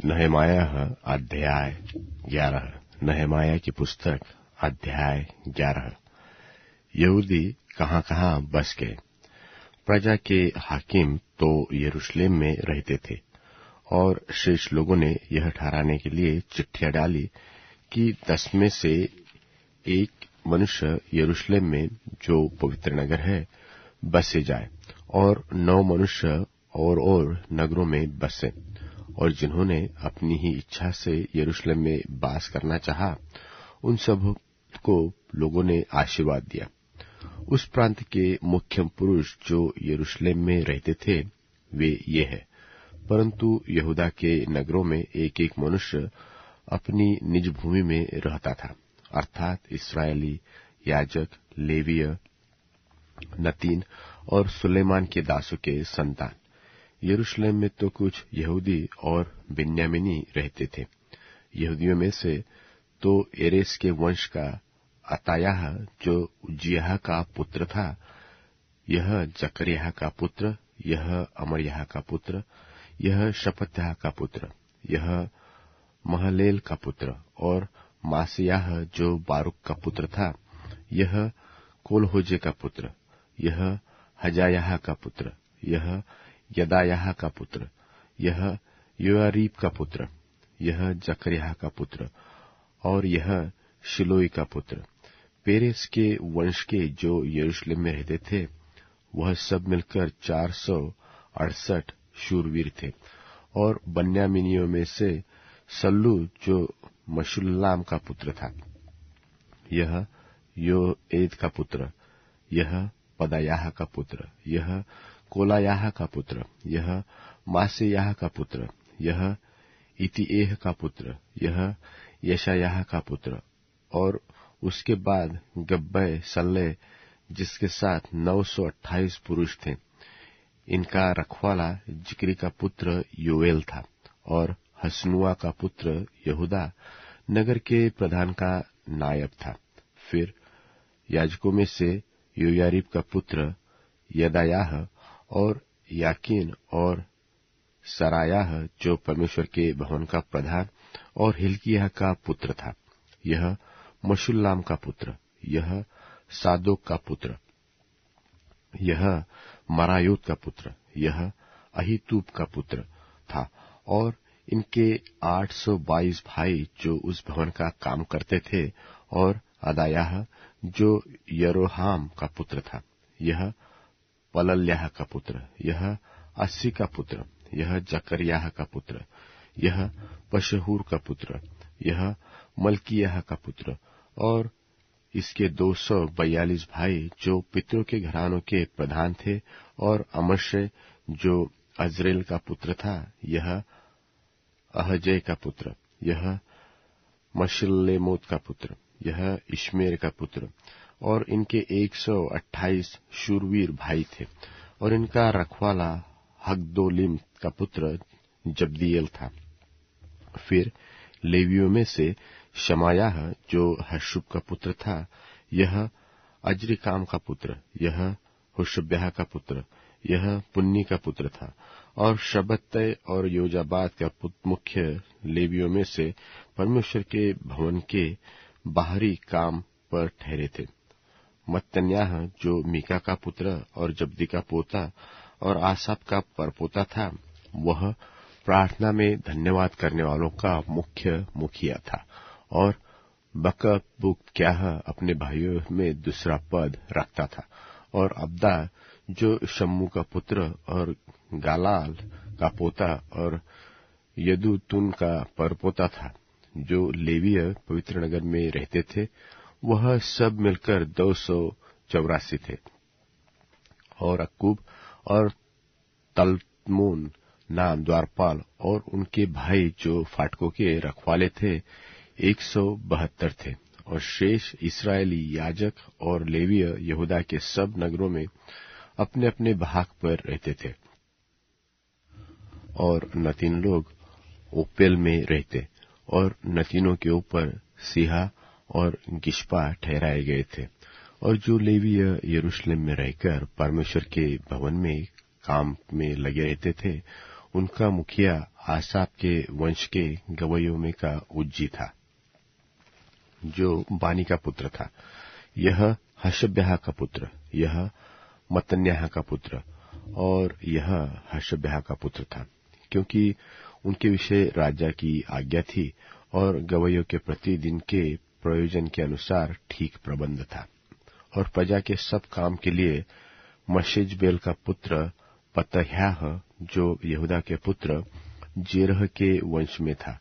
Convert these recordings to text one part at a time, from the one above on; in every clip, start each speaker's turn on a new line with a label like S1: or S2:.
S1: नहमायाह अध्याय 11। नहमाया की पुस्तक अध्याय 11। यहूदी कहाँ बस गए। प्रजा के हाकिम तो यरूशलेम में रहते थे और शेष लोगों ने यह ठहराने के लिए चिट्ठियां डाली कि 10 में से एक मनुष्य यरूशलेम में जो पवित्र नगर है बसे जाए और 9 मनुष्य और नगरों में बसे। और जिन्होंने अपनी ही इच्छा से यरूशलेम में वास करना चाहा, उन सब को लोगों ने आशीर्वाद दिया। उस प्रांत के मुख्य पुरुष जो यरूशलेम में रहते थे वे ये है, परंतु यहूदा के नगरों में एक एक मनुष्य अपनी निज भूमि में रहता था, अर्थात इस्राएली, याजक, लेवीय, नतीन और सुलेमान के दासों के संतान। यरूशलेम में तो कुछ यहूदी और बिन्यामीनी रहते थे। यहूदियों में से तो एरेस के वंश का अतायाह जो उज्जियाह का पुत्र था, यह जकरियाह का पुत्र, यह अमरयाह का पुत्र, यह शपत्याह का पुत्र, यह महलेल का पुत्र, और मासियाह जो बारूक का पुत्र था, यह कोलहोजे का पुत्र, यह हजायाह का पुत्र, यह यदायाह का पुत्र, यह योयारीब का पुत्र, यह जकरियाह का पुत्र, और यह शिलोई का पुत्र। पेरेस के वंश के जो यरूशलेम में रहते थे वह सब मिलकर 468 शूरवीर थे। और बन्यामीनियों में से सल्लू जो मशुल्लाम का पुत्र था, यह योएद का पुत्र, यह पदायाह का पुत्र, यह कोलायाह का पुत्र, यह मासेयाह का पुत्र, यह इतिएह का पुत्र, यह यशायाह का पुत्र। और उसके बाद गब्बै सल्ले जिसके साथ 928 पुरुष थे। इनका रखवाला जिक्री का पुत्र योएल था और हसनुआ का पुत्र यहूदा नगर के प्रधान का नायब था। फिर याजकों में से योयारीब का पुत्र यदायाह और याकीन और सरायाह जो परमेश्वर के भवन का प्रधान और हिल्किय्याह का पुत्र था, यह मशुल्लाम का पुत्र, यह सादोक का पुत्र, यह मरायोत का पुत्र, यह अहीतूब का पुत्र था। और इनके 822 भाई जो उस भवन का काम करते थे। और अदायाह जो यरोहाम का पुत्र था, यह पलल्याह का पुत्र, यह अस्सी का पुत्र, यह जकरियाह का पुत्र, यह पशहूर का पुत्र, यह मल्कियाह का पुत्र। और इसके 242 भाई जो पितरों के घरानों के प्रधान थे। और अमर्शे जो अजरेल का पुत्र था, यह अहजय का पुत्र, यह मशिल्लेमोत का पुत्र, यह इश्मेर का पुत्र। और इनके 128 शूरवीर भाई थे। और इनका रखवाला हगदोलिम का पुत्र जब्दिएल था। फिर लेवियों में से शमायाह जो हशुब का पुत्र था, यह अजरिकाम का पुत्र, यह हुशब्याह का पुत्र, यह पुन्नी का पुत्र था। और शबत्तै और योजाबाद का मुख्य लेवियों में से परमेश्वर के भवन के बाहरी काम पर ठहरे थे। मत्तन्याह जो मीका का पुत्र और जब्दी का पोता और आसाप का परपोता था, वह प्रार्थना में धन्यवाद करने वालों का मुख्य मुखिया था। और बकबूक्याह अपने भाइयों में दूसरा पद रखता था। और अब्दा जो शम्मू का पुत्र और गालाल का पोता और यदूतुन का परपोता था, जो लेवीय पवित्र नगर में रहते थे, वह सब मिलकर 284 थे। और अक्कूब और तल्मोन नाम द्वारपाल और उनके भाई जो फाटकों के रखवाले थे 172 थे। और शेष इस्राएली याजक और लेवीय यहूदा के सब नगरों में अपने अपने भाग पर रहते थे। और नतीन लोग ओपेल में रहते और नतीनों के ऊपर सीहा और गिश्पा ठहराए गए थे। और जो लेवीय यरूशलेम में रहकर परमेश्वर के भवन में काम में लगे रहते थे, उनका मुखिया आसाप के वंश के गवैयों में का उज्जी था, जो बानी का पुत्र था। यह हशब्याह का पुत्र, यह मत्तन्याह का पुत्र और यह हशब्याह का पुत्र था, क्योंकि उनके विषय राजा की आज्ञा थी और गवैयों के प्रतिदिन के प्रयोजन के अनुसार ठीक प्रबंध था। और प्रजा के सब काम के लिए मशेजबेल का पुत्र पतह्याह, जो यहूदा के पुत्र जेरह के वंश में था,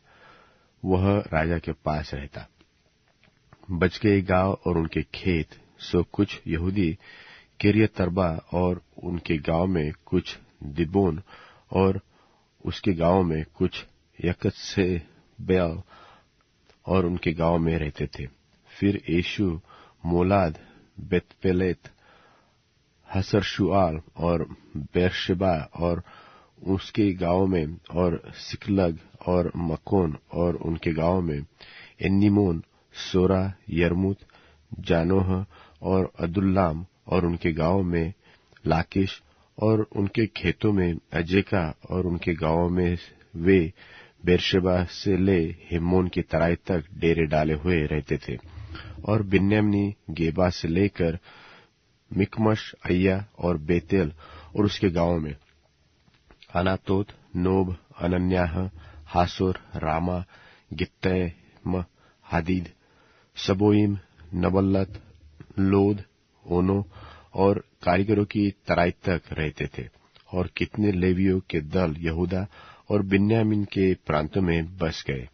S1: वह राजा के पास रहता। बच गए गांव और उनके खेत सो कुछ यहूदी किरियत अरबा और उनके गांव में, कुछ दिबोन और उसके गांव में, कुछ यकत्सेबेल और उनके गांव में रहते थे। फिर यीशु मोलाद, बेतपेलेत, हसरशुआल और बेरशेबा और उसके गांव में, और सिकलग और मकोन और उनके गांव में, एन्निमोन, सोरा, यरमुत, जानोह और अदुल्लाम और उनके गांव में, लाकिश और उनके खेतों में, अजेका और उनके गांव में, वे बेरशेबा से ले हिम्मोन की तराई तक डेरे डाले हुए रहते थे। और बिन्यामीनी गेबा से लेकर मिकमश, अय्या और बेतेल और उसके गांव में, अनातोत, नोब, अनन्याह, हासोर, रामा, गित्तैम, हादीद, सबोइम, नबल्लत, लोद, ओनो और कारीगरों की तराई तक रहते थे। और कितने लेवियों के दल यहूदा और बिन्यामीन के प्रांतों में बस गए।